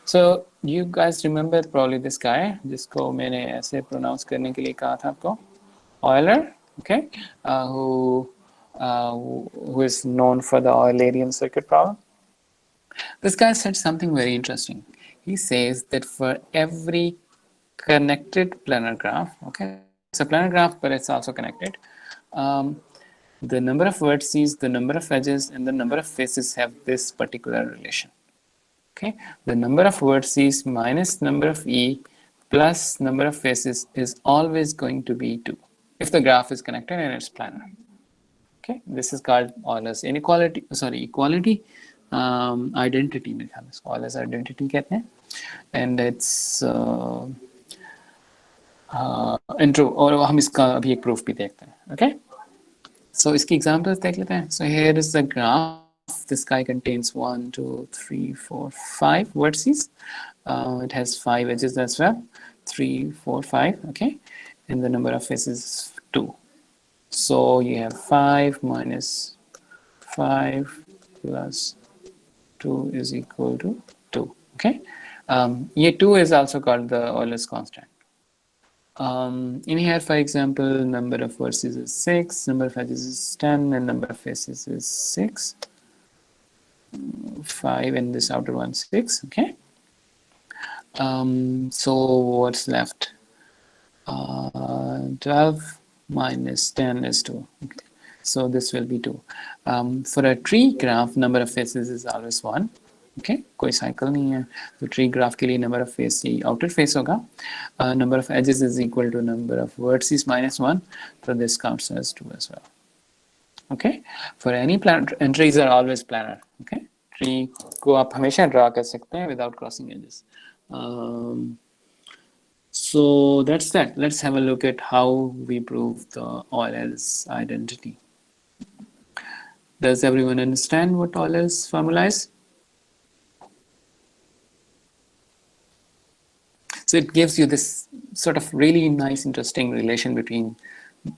So you guys remember probably this guy जिसको मैंने ऐसे pronounce करने के लिए कहा था आपको, Euler, okay, who is known for the Eulerian circuit problem. This guy said something very interesting. He says that for every connected planar graph, okay, it's a planar graph but it's also connected, um, the number of vertices, the number of edges, and the number of faces have this particular relation. Okay, the number of vertices minus number of E plus number of faces is always going to be 2 if the graph is connected and it's planar. Okay, this is called Euler's inequality, sorry, equality identity में ख्याल इसको Euler's identity कहते हैं, and it's intro, और हम इसका अभी एक proof भी देखते हैं. Okay, so इसकी examples देख लेते हैं. So here is the graph. This guy contains 1, 2, 3, 4, 5 vertices. It has 5 edges as well. 3, 4, 5. Okay, and the number of faces is 2. So you have 5 minus 5 plus 2 is equal to 2. Okay, ये 2 is also called the Euler's constant. In here, for example, number of vertices is 6, number of edges is 10, and number of faces is 6. 5 and this outer one 6. Okay, so what's left? 12 minus 10 is 2. Okay, so this will be 2. For a tree graph, number of faces is always 1. Okay, कोई cycle नहीं है, तो tree graph के लिए number of face he outer face होगा. Number of edges is equal to number of vertices minus 1, so this counts as 2 as well. Okay, for any planar, and trees are always planar. Okay, tree को आप हमेशा draw कर सकते हैं without crossing edges. So that's that. Let's have a look at how we prove the Euler's identity. Does everyone understand what Euler's formula is? So it gives you this sort of really nice, interesting relation between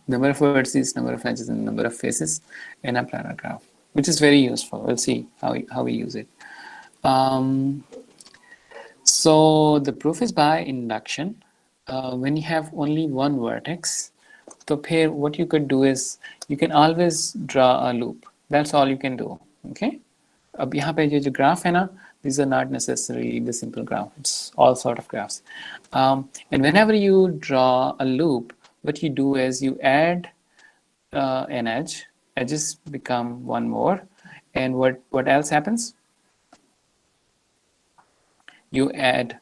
number of vertices, number of edges, and number of faces in a planar graph, which is very useful. We'll see how we use it. So the proof is by induction. When you have only one vertex, so here what you could do is you can always draw a loop. That's all you can do. Okay. अब यहाँ पे जो graph है ना, these are not necessarily the simple graph. It's all sort of graphs. And whenever you draw a loop, what you do is you add an edge. Edges become one more, and what else happens? You add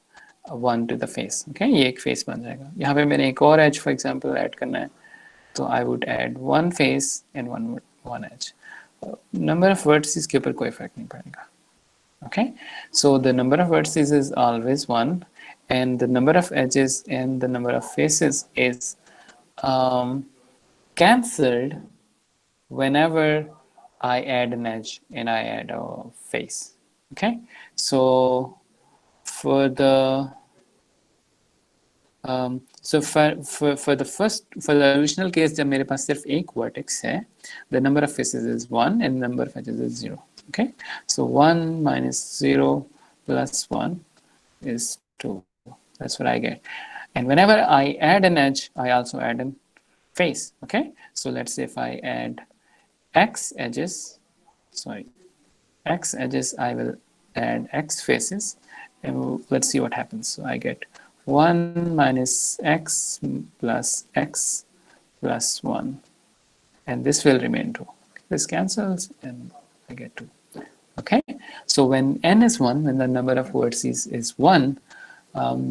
one to the face. Okay, ये एक face बन जाएगा. यहाँ पे मैंने एक और edge, for example, add करना है. So I would add one face and one edge. Number of vertices के ऊपर कोई फर्क नहीं पड़ेगा. Okay, so the number of vertices is always 1, and the number of edges and the number of faces is cancelled whenever I add an edge and I add a face. Okay, so for the for the original case, जब मेरे पास सिर्फ एक vertex है, the number of faces is 1 and the number of edges is 0. Okay, so 1 minus 0 plus 1 is 2. That's what I get. And whenever I add an edge, I also add a face. Okay, so let's say if I add x edges, I will add x faces, and let's see what happens. So I get 1 minus x plus x plus 1, and this will remain 2. This cancels and I get 2. Okay, so when n is 1, when the number of vertices is 1,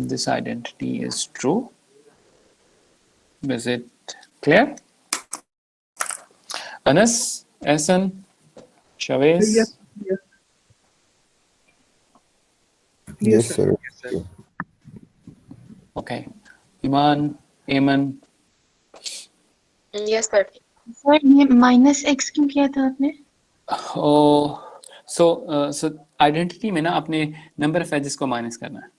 this identity is true. Is it clear? Anas, Ehsan, Chavez? Yes. Yes, sir. Okay. Iman, Ayman? Yes, sir. Sir ये minus x क्यों किया था आपने? Oh, so identity में ना अपने number of edges को minus करना है.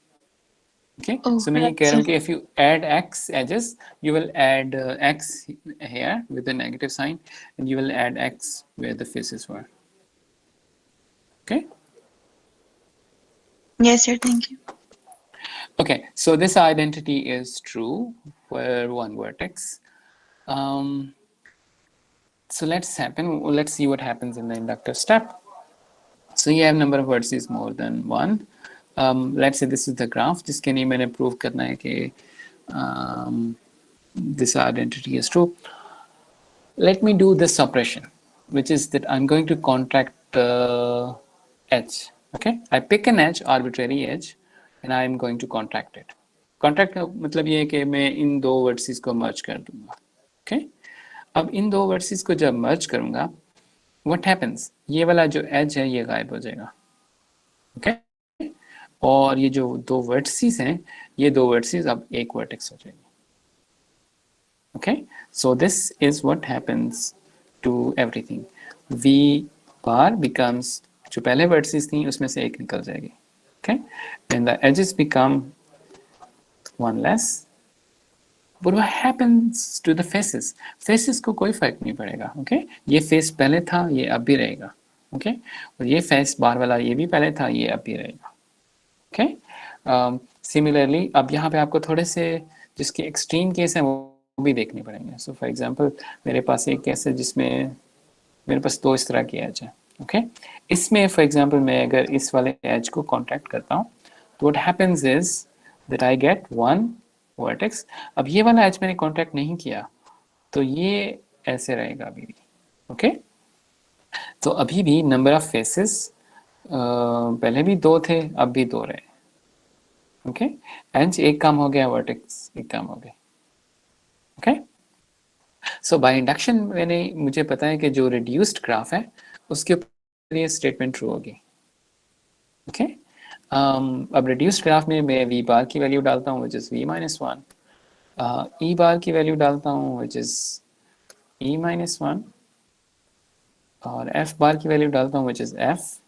Okay, so मैं ये कह रहा हूँ कि if you add x edges, you will add x here with a negative sign, and you will add x where the faces were. Okay. Yes, sir. Thank you. Okay, so this identity is true for one vertex. So let's see what happens in the inductive step. So you have number of vertices more than one. Let's say this is the graph जिसके लिए मैंने prove करना है कि this identity is true. Let me do this operation, which is that I'm going to contract edge. Okay, I pick an edge, arbitrary edge, and I'm going to contract it. Contract का मतलब ये है कि मैं इन दो vertices को merge कर दूंगा. Okay, अब इन दो vertices को जब merge करूंगा, what happens? ये वाला जो edge है ये गायब हो जाएगा. Okay, और ये जो दो vertices हैं, ये दो vertices अब एक vertex हो जाएगी. Okay, so this is what happens to everything. V bar becomes जो पहले vertices थी उसमें से एक निकल जाएगी. Okay, and the edges become one less. But what happens to the faces? Faces को कोई फर्क नहीं पड़ेगा. Okay, ये face पहले था ये अब भी रहेगा. Okay, और ये face bar वाला ये भी पहले था ये अब भी रहेगा. Okay, similarly अब यहाँ पे आपको थोड़े से जिसके extreme case है वो भी देखने पड़ेंगे. So for example मेरे पास एक केस है जिसमें मेरे पास दो इस तरह की एज है. ओके, इसमें फॉर एग्जांपल मैं अगर इस वाले एज को कांटेक्ट करता हूँ तो what happens is that I get one vertex. अब ये वाला एज मैंने कांटेक्ट नहीं किया तो ये ऐसे रहेगा अभी भी. ओके, तो अभी भी नंबर ऑफ फेसेस पहले भी दो थे अब भी दो रहे. ओके, एज एक काम हो गया वर्टेक्स एक काम हो गया. ओके, सो बाय इंडक्शन मुझे पता है कि जो रिड्यूस्ड ग्राफ है उसके ऊपर ये स्टेटमेंट ट्रू होगी. ओके, अब रिड्यूस्ड ग्राफ में मैं वी बार की वैल्यू डालता हूँ which is V minus one, E bar की वैल्यू डालता हूँ which is E minus one, और एफ बार की वैल्यू डालता हूँ which is F,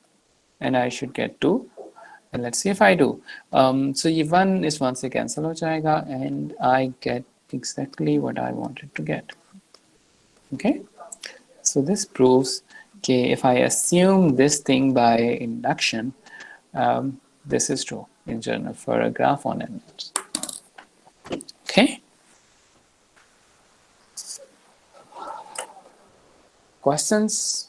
and I should get two. And let's see if I do. So ये one इस one से cancel हो जाएगा and I get exactly what I wanted to get. Okay, so this proves that if I assume this thing by induction, this is true in general for a graph on elements. Okay, questions?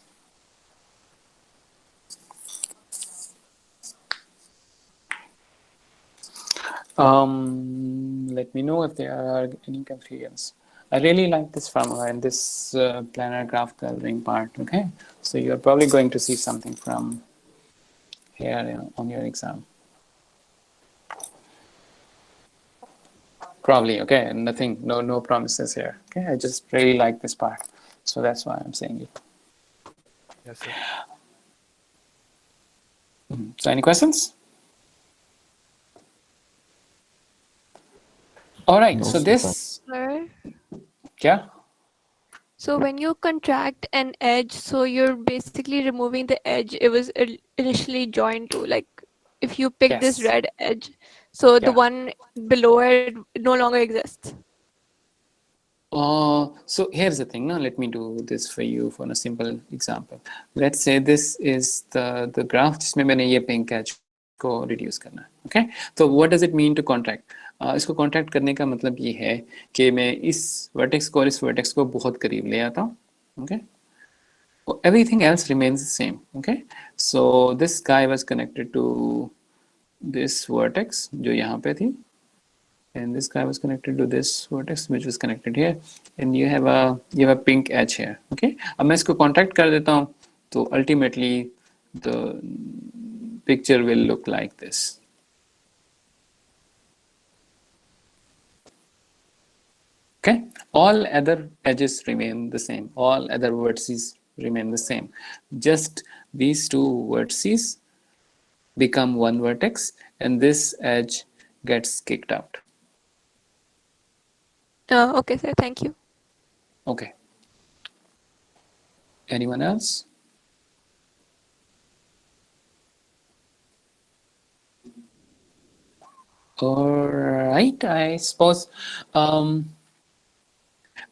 Let me know if there are any confusions. I really like this formula and this planar graph coloring part. Okay, so you're probably going to see something from here on your exam. Probably. Okay, nothing, no promises here. Okay, I just really like this part, so that's why I'm saying it. Yes, sir. So any questions? All right, No, so sir. this, Sir, yeah, so when you contract an edge, so you're basically removing the edge it was initially joined to. Like if you pick this Yes. red edge, so the Yeah. one below it no longer exists. So here's the thing. Now let me do this for you for a simple example. Let's say this is the graph जिसमें मैंने ये pink edge को reduce करना है. Okay, so what does it mean to contract? इसको contract करने का मतलब ये है कि मैं इस vertex को और इस vertex को बहुत करीब ले आता हूँ. Okay, everything else remains the same. Okay, so this guy was connected to this vertex जो यहाँ पे थी, and this guy was connected to this vertex which was connected here, and you have a pink edge here. Okay, अब मैं इसको contact कर देता हूँ तो ultimately the picture will look like this. Okay, all other edges remain the same, all other vertices remain the same, just these two vertices become one vertex and this edge gets kicked out. Okay, sir. Thank you. Okay. Anyone else? All right, I suppose.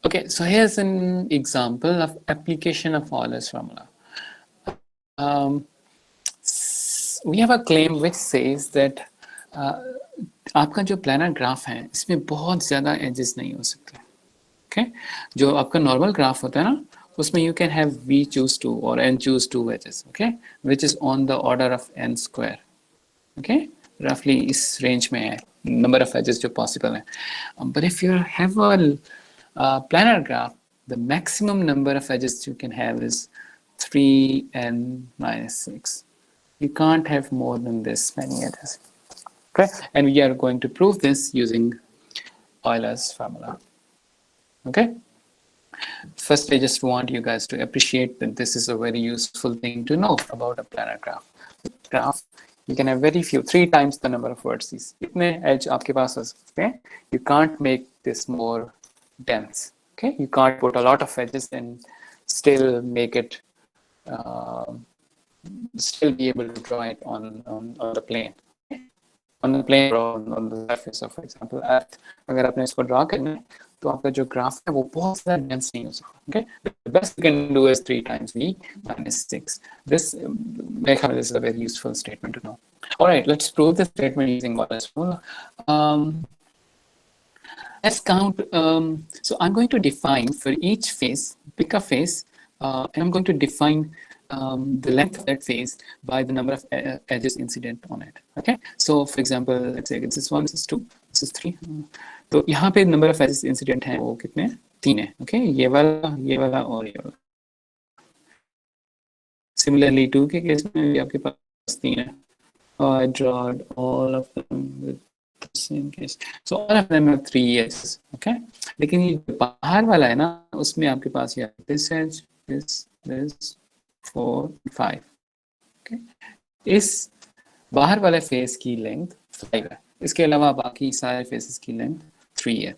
Okay, so here's an example of application of Euler's formula. we have a claim which says that आपका जो planner graph है इसमें बहुत ज़्यादा edges नहीं हो सकते. Okay? जो आपका नॉर्मल ग्राफ होता है ना उसमें you can have v choose 2 or n choose 2 edges, okay, which is on the order of n square. Okay, roughly इस range में है number of edges जो possible है. But if you have a planar graph, the maximum number of edges you can have is 3n minus 6. You can't have more than this many edges. Okay, and we are going to prove this using Euler's formula. Okay. First, I just want you guys to appreciate that this is a very useful thing to know about a planar graph. Graph, you can have very few, 3 times the number of vertices. इतने edge आपके पास हो सकते हैं. You can't make this more dense. Okay, you can't put a lot of edges and still make it, still be able to draw it on the plane. On the plane or on the surface of, for example, Earth. अगर आपने इसको draw करना है तो आपका जो graph है वो बहुत ज़्यादा dense नहीं हो सकता. Okay, the best you can do is 3 times v minus 6. This is a very useful statement to know. All right, let's prove this statement using Euler's formula. Let's count. So I'm going to define for each face, pick a face, and I'm going to define the length of that face by the number of edges incident on it. Okay, so for example, let's say this is 1, this is 2, this is 3. तो यहाँ पे number of edges incident हैं वो कितने हैं? 3 है. Okay, ये वाला और ये वाला. Similarly 2 के केस में भी आपके पास 3 है. I drawed all of them with the same case. So all of them have 3 edges. Okay, लेकिन ये बाहर वाला है ना उसमें आपके पास ये this edge, this 4, 5. Okay, इस बाहर वाले फेस की लेंथ 5 है. इसके अलावा बाकी सारे फेसेस की लेंथ 3 है.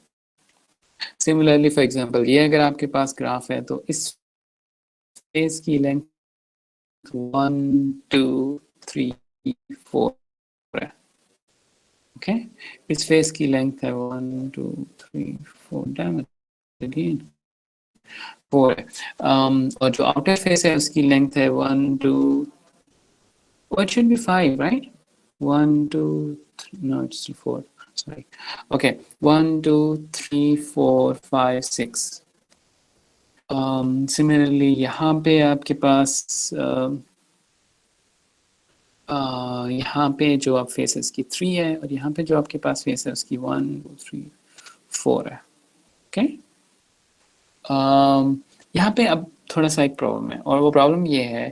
सिमिलरली फॉर एग्जांपल ये अगर आपके पास ग्राफ है तो इस फेस की लेंथ 1, 2, 3, 4 है. ओके, इस फेस की लेंथ है 1, 2, 3, 4 डायमीटर अगेन 4 है. और जो आउटर फेस है उसकी लेंथ है 1, 2, what should be 5, right? 1, 2, 3, no, it's 4. Sorry. Okay, 1, 2, 3, 4, 5, 6. Similarly, यहाँ पे आपके पास यहाँ पे जो आप फेसेस की 3 है और यहाँ पे जो आपके पास फेस है उसकी 1, 2, 3, 4 है. ओके, यहाँ पे अब थोड़ा सा एक प्रॉब्लम है और वो प्रॉब्लम ये है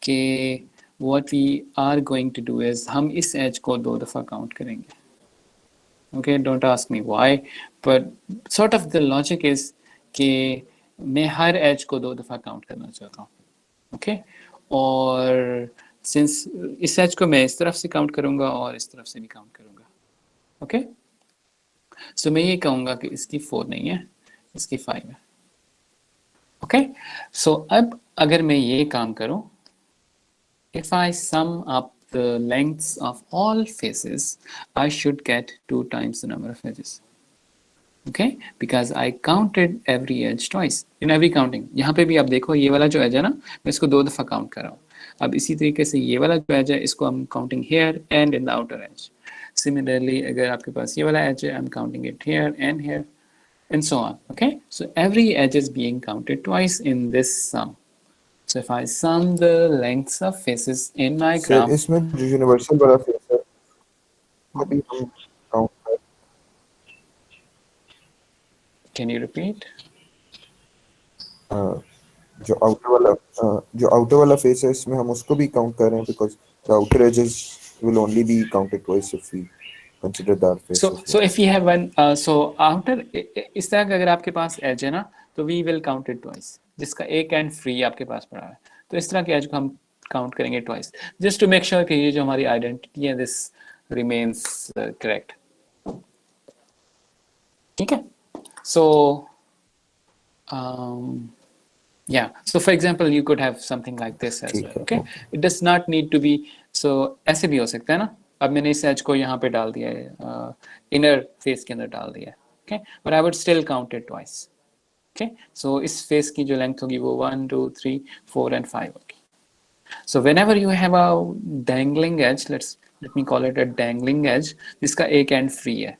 कि what we are going to do is हम इस एज को 2 दफ़ा काउंट करेंगे. Okay, don't ask me why, but sort of the logic is कि मैं हर एज को 2 दफ़ा काउंट करना चाहता हूँ. Okay, और since इस एज को मैं इस तरफ से काउंट करूँगा और इस तरफ से भी काउंट करूँगा. Okay, so मैं ये कहूँगा कि इसकी 4 नहीं है, इसकी 5 है. Okay, so अब अगर मैं ये काम करूँ, if I sum up the lengths of all faces, I should get 2 times the number of edges. Okay, because I counted every edge twice in every counting. यहाँ पे भी आप देखो ये वाला जो edge है ना मैं इसको 2 दफ़ा काउंट कर रहा हूँ. अब इसी तरीके से ये वाला जो edge है इसको हम counting here and in the outer edge. Similarly, अगर आपके पास ये वाला edge है, I'm counting it here and here and so on. Okay, so every edge is being counted twice in this sum. So if I sum the lengths of faces in my graph, इसमें जो universal वाला face है वो भी हम count करें. can you repeat? जो outer वाला फेस है इसमें हम उसको भी काउंट कर रहे हैं because the outer edges will only be counted twice if we consider that face. So if we have one, so outer इस तरह का अगर आपके पास edge है ना तो we will count it twice. जिसका एक एंड फ्री आपके पास पड़ा है तो इस तरह के एज को हम काउंट करेंगे twice just to make sure कि ये जो हमारी आइडेंटिटी है दिस रिमेन्स करेक्ट. ठीक है, सो yeah, so for example you could have something like this as well. Okay, it does not need to be, so ऐसे भी हो सकता है ना. अब मैंने इस एज को यहाँ पे डाल दिया है, इनर फेस के अंदर डाल दिया है. Okay, but I would still count it twice. Okay, so इस फेस की जो लेंथ होगी वो 1, 2, 3, 4 and 5 होगी. So whenever you have a dangling edge, let me call it a dangling edge, जिसका एक end free है,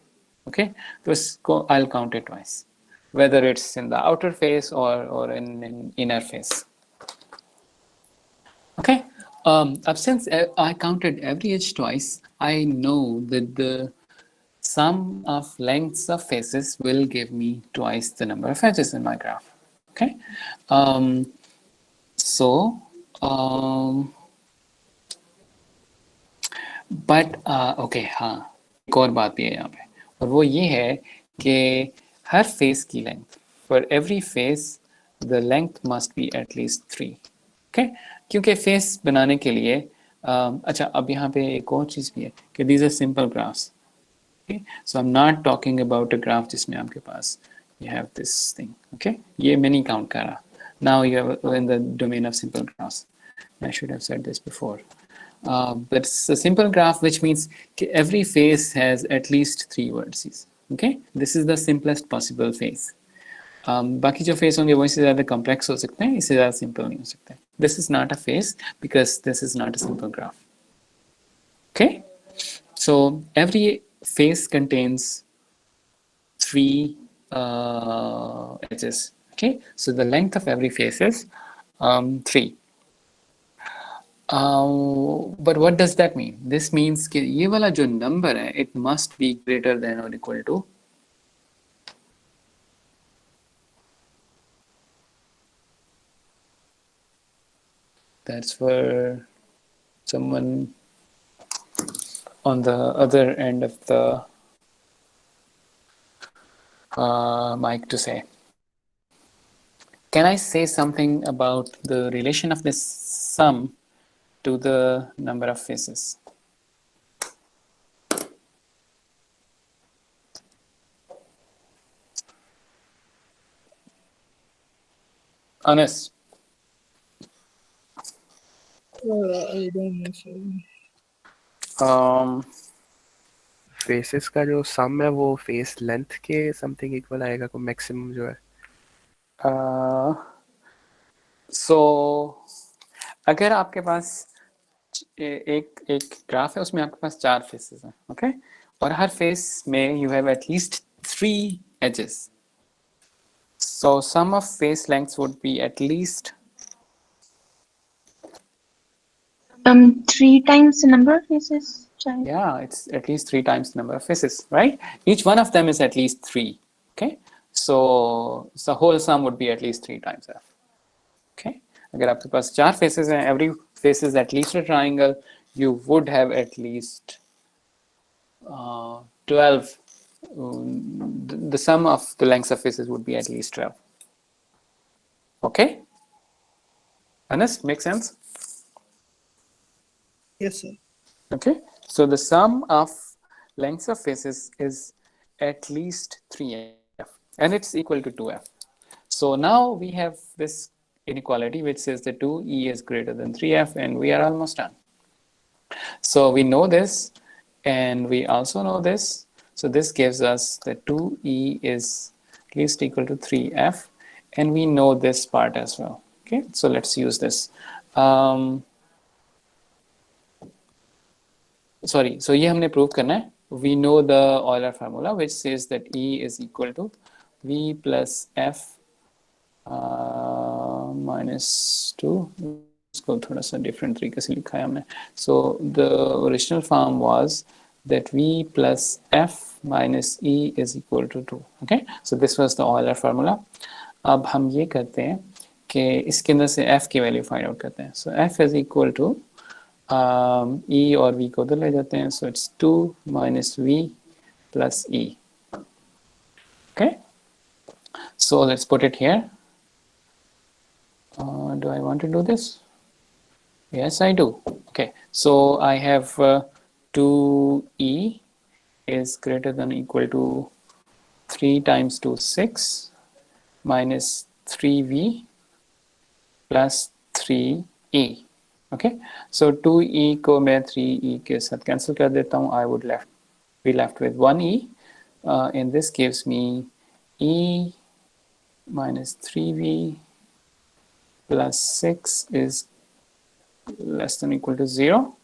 okay? तो इसको I'll count it twice, whether it's in the outer face or in inner face. Okay. Since I counted every edge twice, I know that the sum of lengths of faces will give me twice the number of edges in my graph. Okay. Okay, हाँ, एक और बात भी है यहाँ पे, और वो ये है कि हर फेस की length, for every face the length must be at least 3. Okay? क्योंकि फेस बनाने के लिए अच्छा, अब यहाँ पे एक और चीज़ भी है कि these are simple graphs. Okay? So I'm not talking about a graph जिसमें आपके पास you have this thing. Okay? ये मैं नहीं count कर रहा. Now you are in the domain of simple graphs. I should have said this before. But it's a simple graph, which means every face has at least 3 vertices. Okay? This is the simplest possible face. बाकी जो face होंगे वो इससे ज़्यादा complex हो सकते हैं, इससे ज़्यादा सिंपल नहीं हो सकते. This is not a face because this is not a simple graph. Okay, so every face contains 3 edges. Okay, so the length of every face is 3. But what does that mean? This means कि ये वाला जो number है, it must be greater than or equal to that's for someone on the other end of the mic to say. Can I say something about the relation of this sum to the number of faces? Anas. I don't know, sir. Faces का जो सम है वो face length के something equal आएगा, को maximum जो है. So अगर आपके पास एक ग्राफ है, उसमें आपके पास 4 फेसेस हैं, ओके, और हर फेस में you have at least 3 edges. So sum of face lengths would be at least 3 times the number of faces. Child. yeah, it's at least 3 times the number of faces, right? Each one of them is at least 3. Okay, so the whole sum would be at least 3 times f. Okay, अगर आपके पास 4 faces हैं, every face is at least a triangle, you would have at least 12. The sum of the lengths of faces would be at least 12. Okay, Anas, make sense? Yes, sir. Okay, so the sum of lengths of faces is at least 3f, and it's equal to 2f. So now we have this inequality which says that 2e is greater than 3f, and we are almost done. So we know this, and we also know this. So this gives us that 2e is at least equal to 3f, and we know this part as well. Okay, so let's use this. Sorry, so ये हमने prove करना है. We know the Euler formula which says that E is equal to V plus F minus 2. इसको थोड़ा सा different तरीके से लिखा है हमने. So the original form was that V plus F minus E is equal to 2. Okay, so this was the Euler formula. अब हम ये करते हैं कि इसके अंदर से F की वैल्यू फाइंड आउट करते हैं. So F is equal to E और V को उधर ले जाते हैं, so it's 2 minus V plus E. Okay, so let's put it here. Do I want to do this? Yes, I do. Okay, so I have 2E is greater than or equal to 3 times 2, 6 minus 3V plus 3E. Okay, so 2e को मैं 3e के साथ cancel कर देता हूँ. I would be left with 1e, and this gives me e minus 3v plus 6 is less than or equal to 0,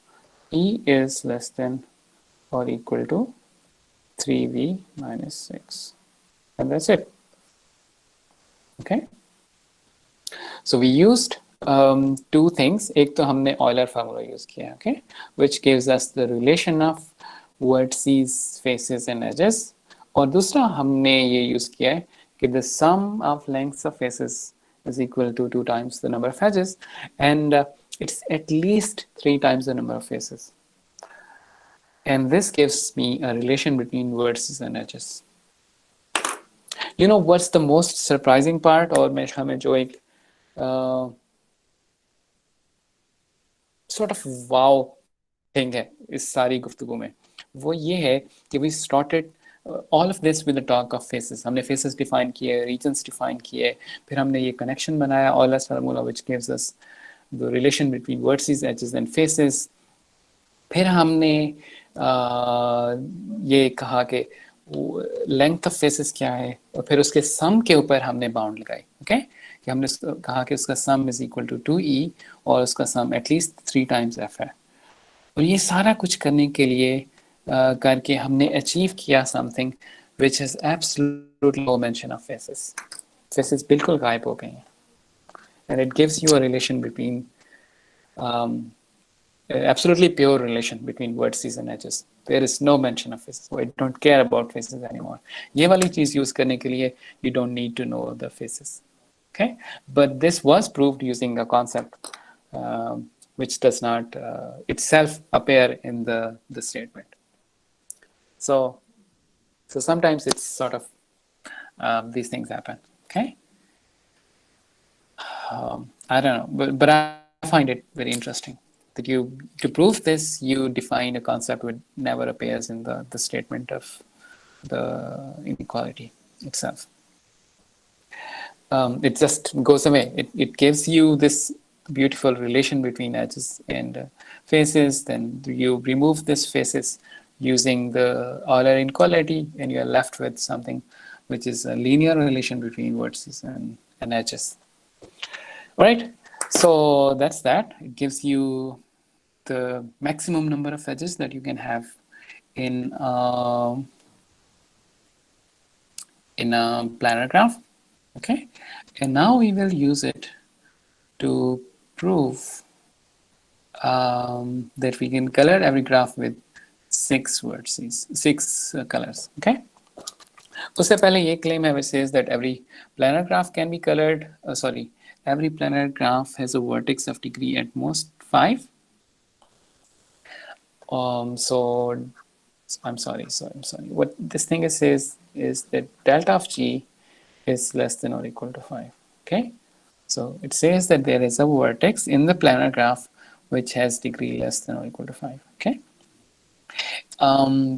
E is less than or equal to 3V minus 6. And that's it. Okay. So we used two things. एक तो हमने Euler formula use किया, okay, which gives us the relation of vertices, faces and edges. और दूसरा हमने ये use किया है कि the sum of lengths of faces is equal to 2 times the number of edges, and it's at least 3 times the number of faces. And this gives me a relation between vertices and edges. You know what's the most surprising part, और मैं हमें जो एक sort of wow thing है इस सारी गुफ्तगू में, वो ये है कि we started all of this with the talk of faces. हमने faces define किए, regions define किए, फिर हमने ये connection बनाया, Euler's formula which gives us the relation between vertices, edges and faces. फिर हमने ये कहा कि लेंथ ऑफ फेसेस क्या है, और फिर उसके सम के ऊपर हमने बाउंड लगाई, ओके, कि हमने कहा कि उसका सम इज इक्वल टू 2e और उसका सम एटलीस्ट 3 टाइम्स f है. और ये सारा कुछ करने के लिए करके हमने अचीव किया something which is absolutely no mention of faces. Faces बिल्कुल गायब हो गए हैं, and it gives you a relation between absolutely pure relation between vertices and edges. There is no mention of faces. So I don't care about faces anymore. ये वाली चीज use करने के लिए you don't need to know the faces. Okay, but this was proved using a concept which does not itself appear in the statement. So sometimes it's sort of these things happen. Okay, I don't know, but I find it very interesting that to prove this, you define a concept which never appears in the statement of the inequality itself. It just goes away. It gives you this beautiful relation between edges and faces. Then you remove this faces using the Euler inequality, and you're left with something which is a linear relation between vertices and edges. All right. So that's that. It gives you the maximum number of edges that you can have in a planar graph. Okay, and now we will use it to prove that we can color every graph with 6 vertices, 6 colors. Okay. उससे पहले ये claim है which says that every planar graph can be colored. Every planar graph has a vertex of degree at most 5. So I'm sorry. What this thing says is that delta of G is less than or equal to 5. Okay. So it says that there is a vertex in the planar graph which has degree less than or equal to 5. Okay.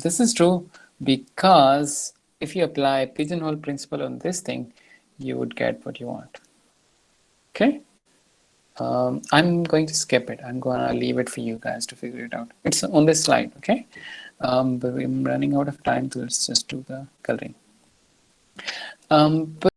This is true because if you apply pigeonhole principle on this thing, you would get what you want. Okay. I'm going to skip it. I'm going to leave it for you guys to figure it out. It's on this slide, okay? But I'm running out of time, so let's just do the coloring. But